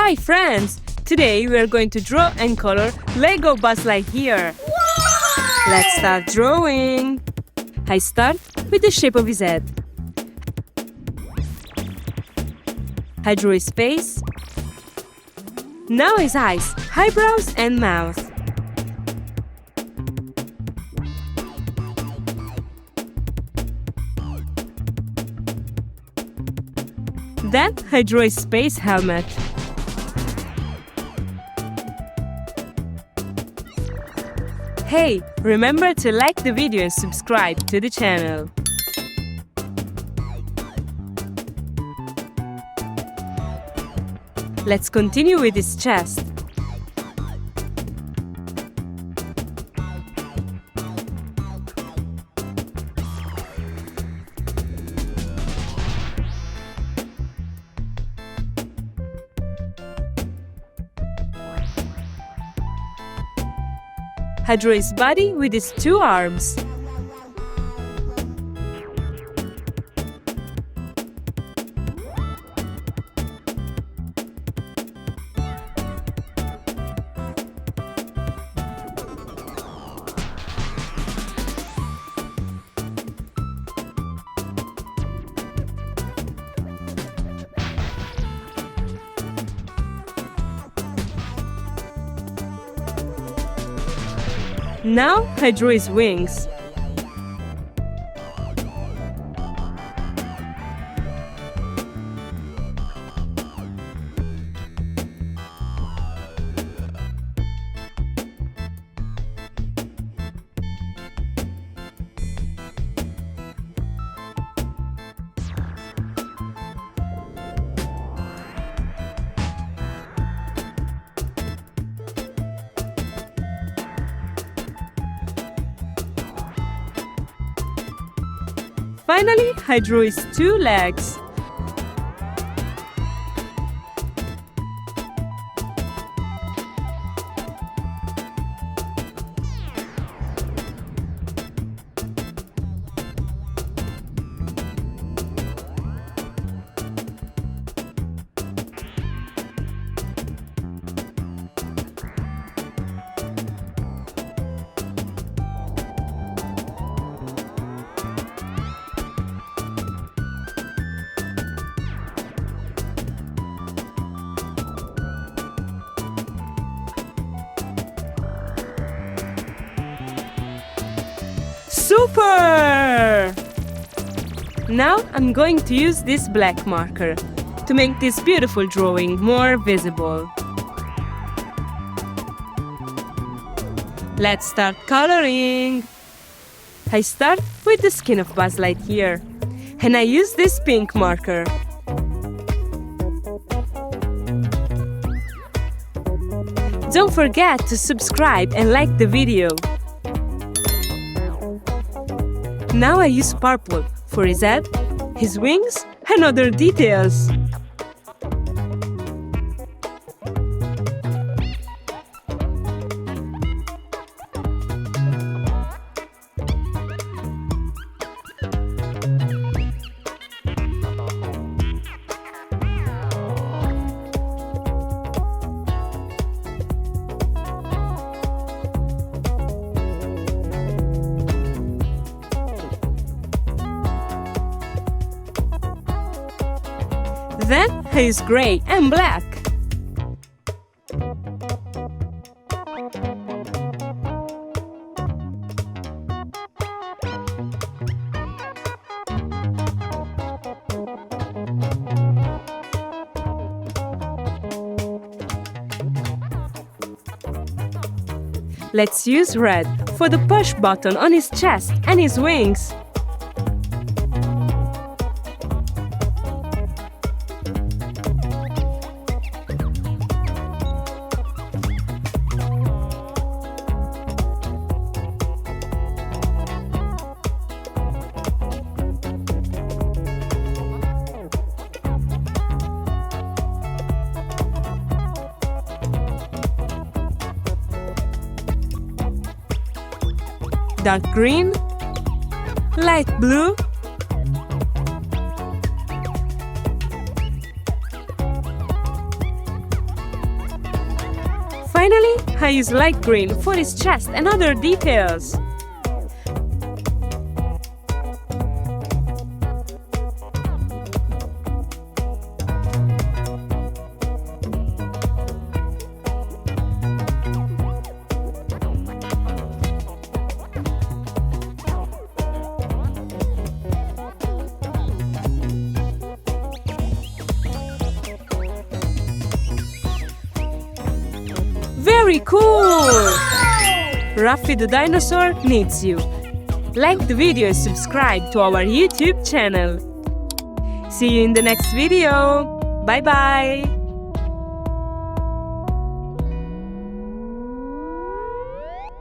Hi friends! Today we are going to draw and color LEGO Buzz Lightyear. Let's start drawing! I start with the shape of his head. I draw his face. Now his eyes, eyebrows and mouth. Then I draw his space helmet. Hey, remember to like the video and subscribe to the channel. Let's continue with his chest. I draw his body with his two arms. Now I draw his wings. Finally, I drew his two legs. Super! Now I'm going to use this black marker to make this beautiful drawing more visible. Let's start coloring. I start with the skin of Buzz Lightyear, and I use this pink marker. Don't forget to subscribe and like the video. Now I use purple for his head, his wings and other details. Then I use gray and black. Let's use red for the push button on his chest and his wings. Dark green, light blue, Finally, I use light green for his chest and other details. Very cool! Raffy the dinosaur needs you. Like the video and subscribe to our YouTube channel. See you in the next video. Bye bye!